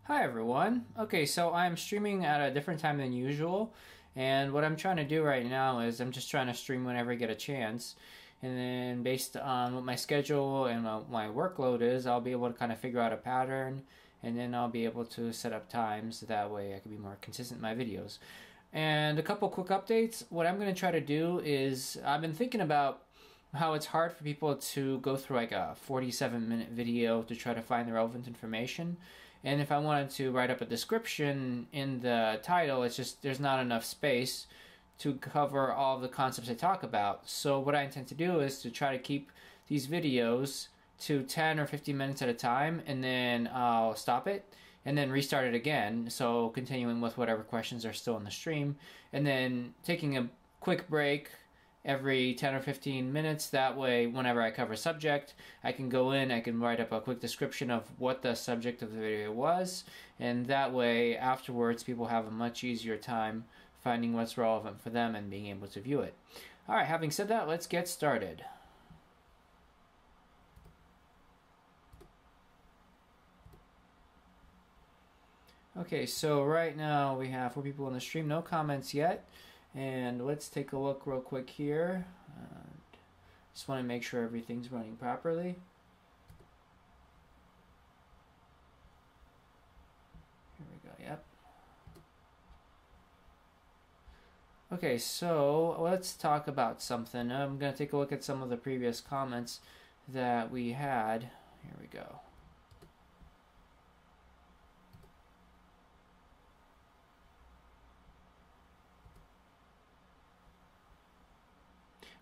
Hi everyone. Okay, so I'm streaming at a different time than usual, and what I'm trying to do right now is I'm just trying to stream whenever I get a chance, and then based on what my schedule and my workload is, I'll be able to kind of figure out a pattern, and then I'll be able to set up times. That way I can be more consistent in my videos. And a couple quick updates. What I'm going to try to do is I've been thinking about how it's hard for people to go through like a 47-minute video to try to find the relevant information. And if I wanted to write up a description in the title, it's just there's not enough space to cover all the concepts I talk about. So what I intend to do is to try to keep these videos to 10 or 15 minutes at a time, and then I'll stop it and then restart it again. So continuing with whatever questions are still in the stream, and then taking a quick break every 10 or 15 minutes. That way, whenever I cover a subject, I can go in, I can write up a quick description of what the subject of the video was, and that way, afterwards, people have a much easier time finding what's relevant for them and being able to view it. Alright, having said that, let's get started. Okay, so right now we have 4 people in the stream, no comments yet. And let's take a look real quick here. Just want to make sure everything's running properly. Here we go, yep. Okay, so let's talk about something. I'm going to take a look at some of the previous comments that we had. Here we go.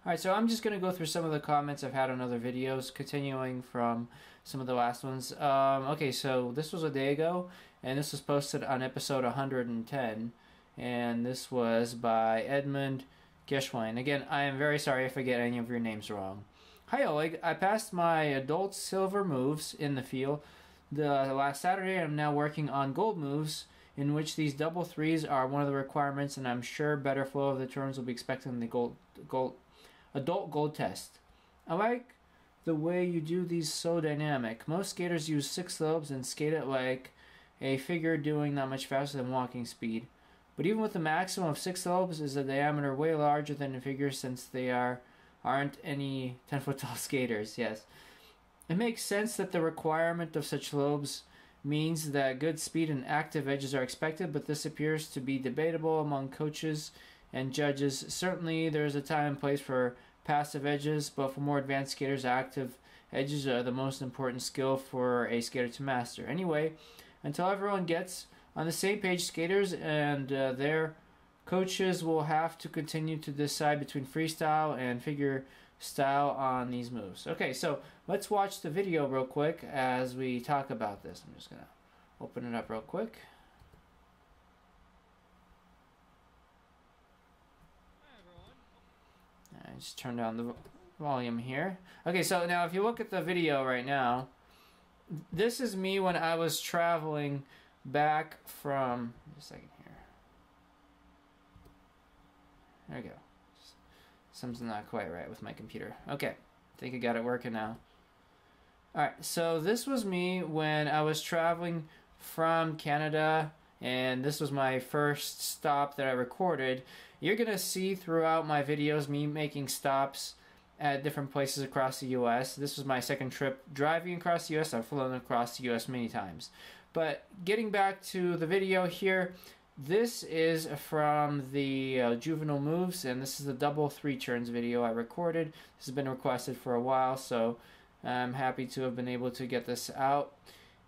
Alright, so I'm just going to go through some of the comments I've had on other videos, continuing from some of the last ones. Okay, so this was a day ago, and this was posted on episode 110, and this was by Edmund Geschwein. Again, I am very sorry if I get any of your names wrong. Hi Oleg, I passed my adult silver moves in the field the last Saturday, and I'm now working on gold moves, in which these double threes are one of the requirements, and I'm sure better flow of the turns will be expected in the adult gold test. I like the way you do these so dynamic. Most skaters use 6 lobes and skate it like a figure doing not much faster than walking speed. But even with the maximum of 6 lobes, is the diameter way larger than a figure since they aren't any 10-foot tall skaters. Yes. It makes sense that the requirement of such lobes means that good speed and active edges are expected, but this appears to be debatable among coaches and judges. Certainly there is a time and place for passive edges, but for more advanced skaters, active edges are the most important skill for a skater to master. Anyway, until everyone gets on the same page, skaters and their coaches will have to continue to decide between freestyle and figure style on these moves. Okay, so let's watch the video real quick as we talk about this. I'm just going to open it up real quick. I just turn down the volume here. Okay, so now if you look at the video right now, this is me when I was traveling back from... Just a second here. There we go. Something's not quite right with my computer. Okay, I think I got it working now. Alright, so this was me when I was traveling from Canada, and this was my first stop that I recorded. You're going to see throughout my videos me making stops at different places across the US. This was my second trip driving across the US. I've flown across the US many times. But getting back to the video here, this is from the juvenile moves, and this is the double 3 turns video I recorded. This has been requested for a while, so I'm happy to have been able to get this out.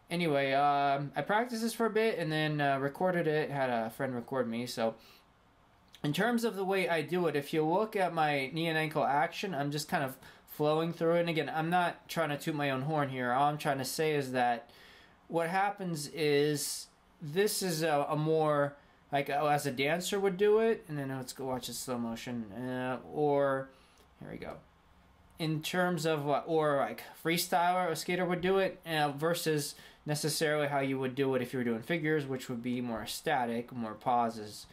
Anyway, I practiced this for a bit and then recorded it, had a friend record me. So in terms of the way I do it, if you look at my knee and ankle action, I'm just kind of flowing through it. And again, I'm not trying to toot my own horn here. All I'm trying to say is that what happens is this is a more like as a dancer would do it. And then let's go watch the slow motion. Or here we go. In terms of what, or like freestyler or skater would do it, versus necessarily how you would do it if you were doing figures, which would be more static, more pauses.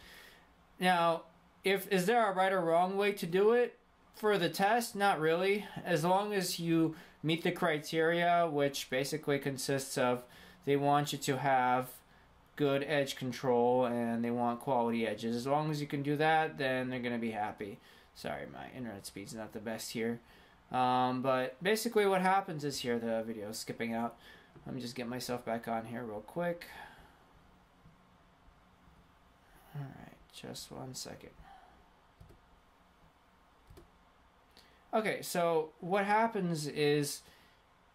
Now, is there a right or wrong way to do it for the test? Not really. As long as you meet the criteria, which basically consists of they want you to have good edge control and they want quality edges. As long as you can do that, then they're going to be happy. Sorry, my internet speed's not the best here. But basically what happens is here, the video is skipping out. Let me just get myself back on here real quick. Alright, just 1 second. Okay, so what happens is,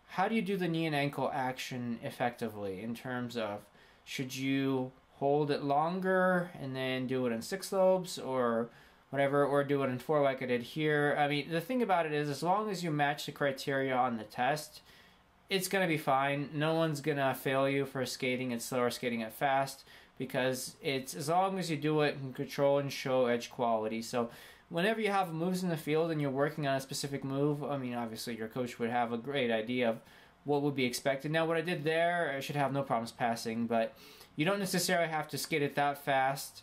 how do you do the knee and ankle action effectively in terms of, should you hold it longer and then do it in 6 lobes or whatever, or do it in 4 like I did here? I mean, the thing about it is, as long as you match the criteria on the test, it's going to be fine. No one's going to fail you for skating it slow or skating it fast, because it's, as long as you do it and control and show edge quality. So whenever you have moves in the field and you're working on a specific move, I mean, obviously your coach would have a great idea of what would be expected. Now, what I did there, I should have no problems passing, but you don't necessarily have to skate it that fast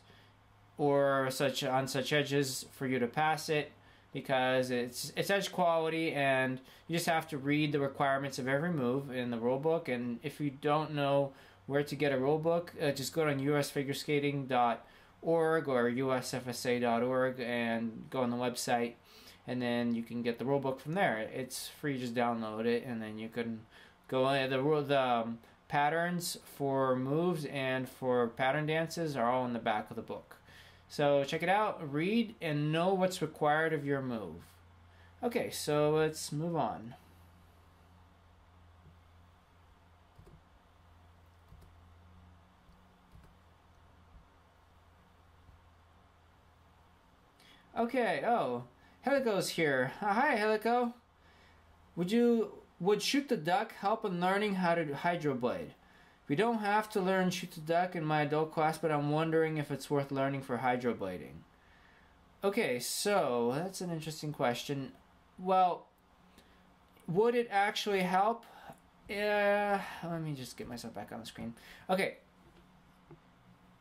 or on such edges for you to pass it, because it's edge quality, and you just have to read the requirements of every move in the rule book. And if you don't know where to get a rule book, just go to usfigureskating.org or usfsa.org and go on the website, and then you can get the rule book from there. It's free, just download it, and then you can go in. The patterns for moves and for pattern dances are all in the back of the book. So check it out, read, and know what's required of your move. Okay, so let's move on. Okay, oh, Helico's here. Hi, Helico. Would Shoot the Duck help in learning how to hydroblade? We don't have to learn Shoot the Duck in my adult class, but I'm wondering if it's worth learning for hydroblading. Okay, so that's an interesting question. Well, would it actually help? Let me just get myself back on the screen. Okay,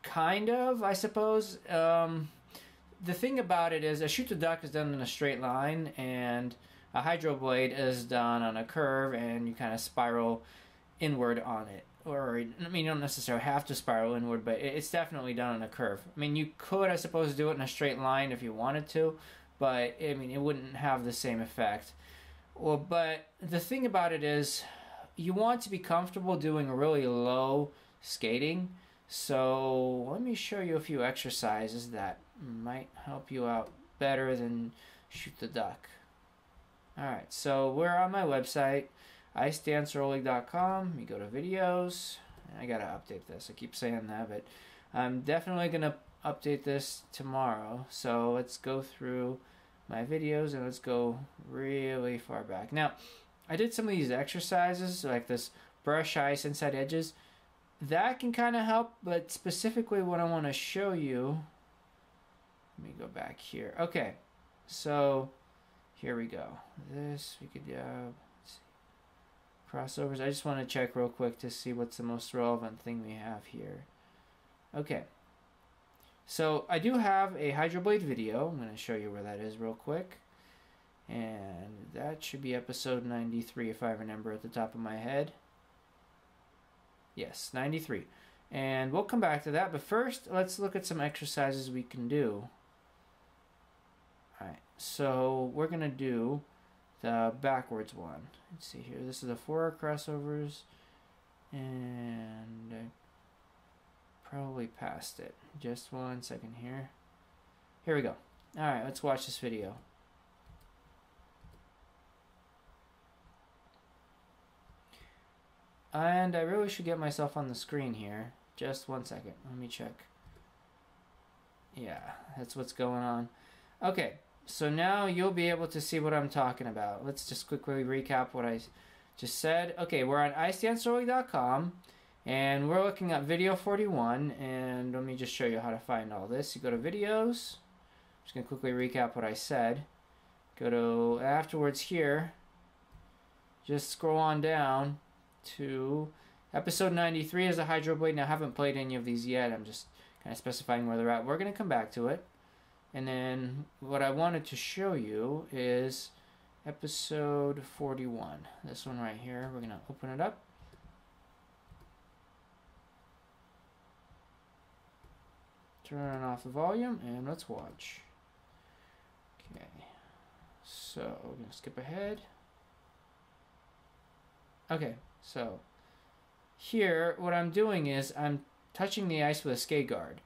kind of, I suppose. The thing about it is, a Shoot the Duck is done in a straight line, and a hydroblade is done on a curve, and you kind of spiral inward on it. Or, I mean, you don't necessarily have to spiral inward, but it's definitely done on a curve. I mean, you could, I suppose, do it in a straight line if you wanted to, but, I mean, it wouldn't have the same effect. Well, but the thing about it is, you want to be comfortable doing really low skating, so let me show you a few exercises that might help you out better than Shoot the Duck. Alright, so we're on my website, icedancerleague.com. You go to videos. I gotta update this. I keep saying that, but I'm definitely gonna update this tomorrow. So let's go through my videos and let's go really far back. Now, I did some of these exercises, like this brush ice inside edges. That can kind of help, but specifically what I want to show you, let me go back here. Okay, so here we go. This, we could, let's see, crossovers. I just want to check real quick to see what's the most relevant thing we have here. Okay, so I do have a Hydroblade video. I'm going to show you where that is real quick. And that should be episode 93 if I remember at the top of my head. Yes, 93. And we'll come back to that, but first let's look at some exercises we can do. Alright, so we're going to do the backwards one. Let's see here. This is the 4 crossovers, and I probably passed it. Just 1 second here. Here we go. Alright, let's watch this video. And I really should get myself on the screen here. Just 1 second. Let me check. Yeah, that's what's going on. Okay, so now you'll be able to see what I'm talking about. Let's just quickly recap what I just said. Okay, we're on icedancerleague.com, and we're looking at video 41. And let me just show you how to find all this. You go to videos. I'm just going to quickly recap what I said. Go to afterwards here. Just scroll on down to episode 93 is a Hydroblade. Now, I haven't played any of these yet. I'm just kind of specifying where they're at. We're going to come back to it. And then what I wanted to show you is episode 41. This one right here. We're going to open it up. turn off the volume and let's watch. Okay, so we're going to skip ahead. Okay, so here what I'm doing is I'm touching the ice with a skate guard.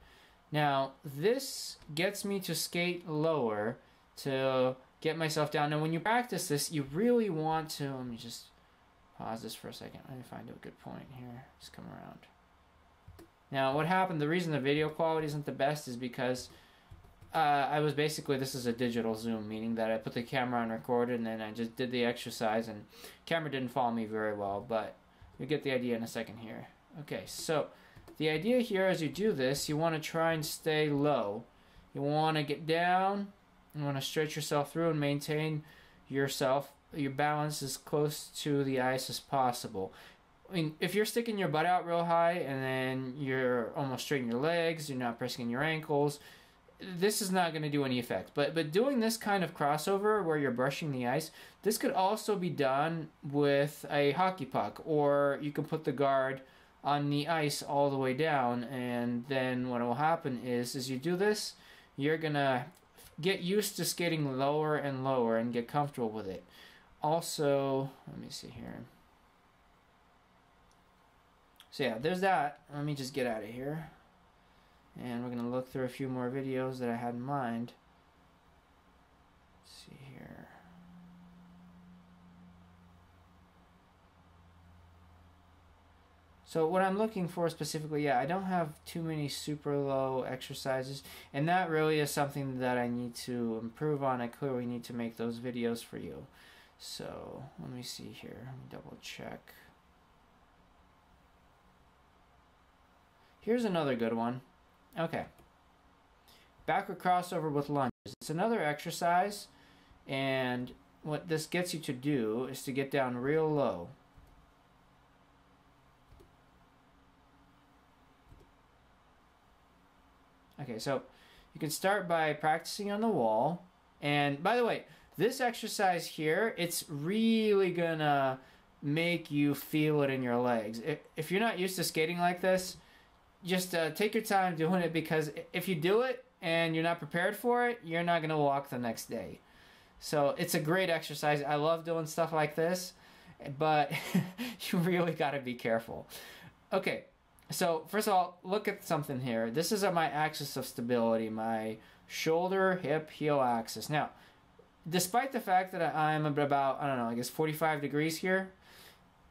Now this gets me to skate lower to get myself down. Now when you practice this, you really want to, let me just pause this for a second. Let me find a good point here. Just come around. Now what happened, the reason the video quality isn't the best is because I was basically, this is a digital zoom, meaning that I put the camera on record and then I just did the exercise, and camera didn't follow me very well, but you get the idea in a second here. Okay, so the idea here as you do this, you want to try and stay low. You want to get down, you want to stretch yourself through and maintain your balance as close to the ice as possible. I mean, if you're sticking your butt out real high and then you're almost straight in your legs, you're not pressing in your ankles, this is not going to do any effect. But doing this kind of crossover where you're brushing the ice, this could also be done with a hockey puck, or you can put the guard on the ice all the way down, and then what will happen is as you do this, you're going to get used to skating lower and lower and get comfortable with it. Also, let me see here. So yeah, there's that. Let me just get out of here. And we're going to look through a few more videos that I had in mind. Let's see here. So what I'm looking for specifically, yeah, I don't have too many super low exercises, and that really is something that I need to improve on. I clearly need to make those videos for you. So let me see here. Let me double check. Here's another good one. Okay. Backward crossover with lunges. It's another exercise, and what this gets you to do is to get down real low. Okay, so you can start by practicing on the wall. And by the way, this exercise here, it's really gonna make you feel it in your legs. If you're not used to skating like this, just take your time doing it, because if you do it and you're not prepared for it, you're not going to walk the next day. So it's a great exercise. I love doing stuff like this, but you really got to be careful. Okay, so first of all, look at something here. This is my axis of stability, my shoulder, hip, heel axis. Now, despite the fact that I'm about, I don't know, I guess 45 degrees here,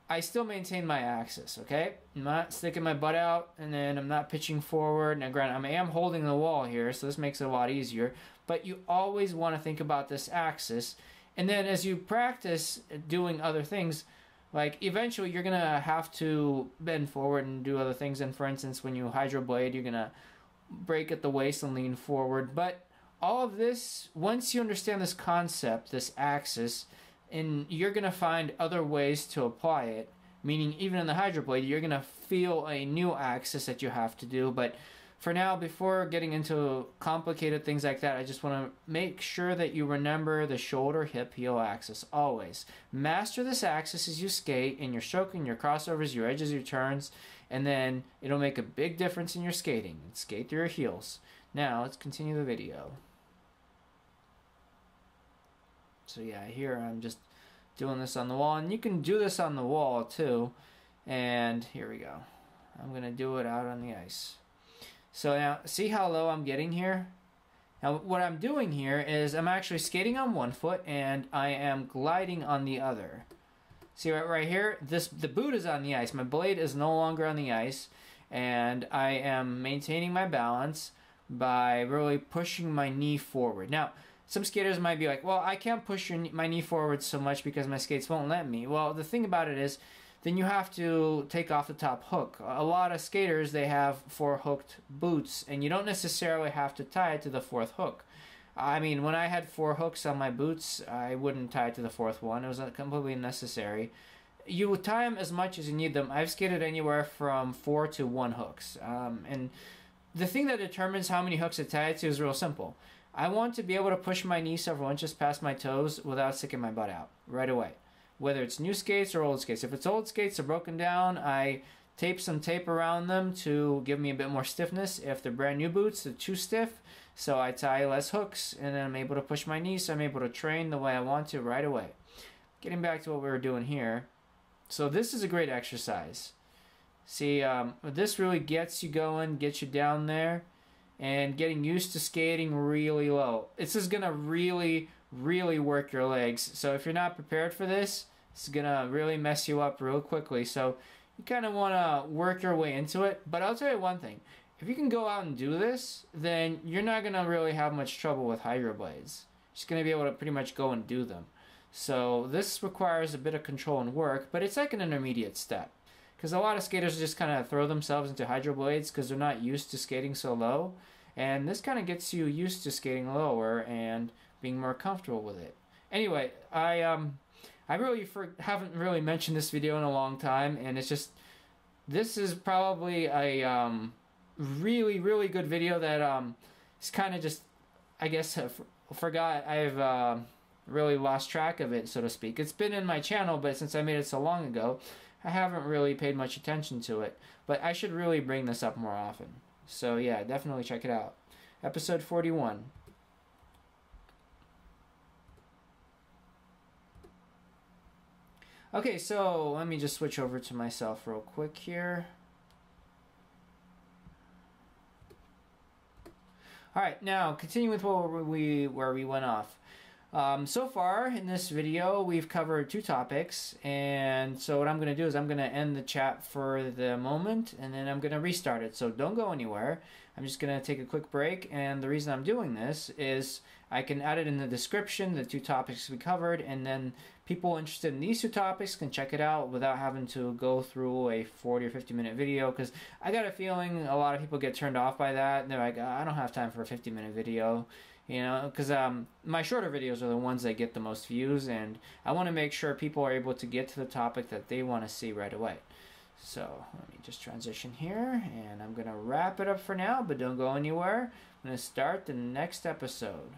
I still maintain my axis, okay? I'm not sticking my butt out, and then I'm not pitching forward. Now, granted, I am holding the wall here, so this makes it a lot easier, but you always want to think about this axis. And then as you practice doing other things, like eventually you're going to have to bend forward and do other things. And for instance, when you hydroblade, you're going to break at the waist and lean forward. But all of this, once you understand this concept, this axis, and you're going to find other ways to apply it, meaning even in the hydroblade, you're going to feel a new axis that you have to do. But for now, before getting into complicated things like that, I just want to make sure that you remember the shoulder, hip, heel axis always. Master this axis as you skate in your stroking, your crossovers, your edges, your turns, and then it'll make a big difference in your skating. Skate through your heels. Now, let's continue the video. So yeah, here I'm just doing this on the wall, and you can do this on the wall too. And here we go. I'm going to do it out on the ice. So now, see how low I'm getting here? Now what I'm doing here is I'm actually skating on one foot and I am gliding on the other. See right here? The boot is on the ice. My blade is no longer on the ice, and I am maintaining my balance by really pushing my knee forward. Now, some skaters might be like, well, I can't push my knee forward so much because my skates won't let me. Well, the thing about it is, then you have to take off the top hook. A lot of skaters, they have 4-hooked boots, and you don't necessarily have to tie it to the 4th hook. I mean, when I had 4 hooks on my boots, I wouldn't tie it to the 4th one. It was completely unnecessary. You would tie them as much as you need them. I've skated anywhere from 4 to 1 hooks. And the thing that determines how many hooks to tie it to is real simple. I want to be able to push my knee several inches past my toes without sticking my butt out right away. Whether it's new skates or old skates. If it's old skates, they're broken down, I tape some tape around them to give me a bit more stiffness. If they're brand new boots, they're too stiff, so I tie less hooks, and then I'm able to push my knee, so I'm able to train the way I want to right away. Getting back to what we were doing here. So this is a great exercise. See, this really gets you going, gets you down there, and getting used to skating really low. This is going to really, really work your legs. So if you're not prepared for this, it's going to really mess you up real quickly. So you kind of want to work your way into it. But I'll tell you one thing. If you can go out and do this, then you're not going to really have much trouble with Hydroblades. You're just going to be able to pretty much go and do them. So this requires a bit of control and work, but it's like an intermediate step. Because a lot of skaters just kind of throw themselves into Hydroblades because they're not used to skating so low. And this kind of gets you used to skating lower and being more comfortable with it. Anyway, I really haven't really mentioned this video in a long time, and it's just, this is probably a really, really good video that it's kind of just, I guess, forgot. I've really lost track of it, so to speak. It's been in my channel, but since I made it so long ago, I haven't really paid much attention to it. But I should really bring this up more often. So yeah, definitely check it out. Episode 41. Okay, so let me just switch over to myself real quick here. Alright, now continue with where we went off. So far in this video, we've covered 2 topics, and so what I'm going to do is I'm going to end the chat for the moment, and then I'm going to restart it. So don't go anywhere. I'm just going to take a quick break, and the reason I'm doing this is I can add it in the description, the 2 topics we covered, and then people interested in these 2 topics can check it out without having to go through a 40 or 50 minute video, because I got a feeling a lot of people get turned off by that, and they're like, I don't have time for a 50-minute video. You know, because my shorter videos are the ones that get the most views, and I want to make sure people are able to get to the topic that they want to see right away. So let me just transition here, and I'm going to wrap it up for now, but don't go anywhere. I'm going to start the next episode.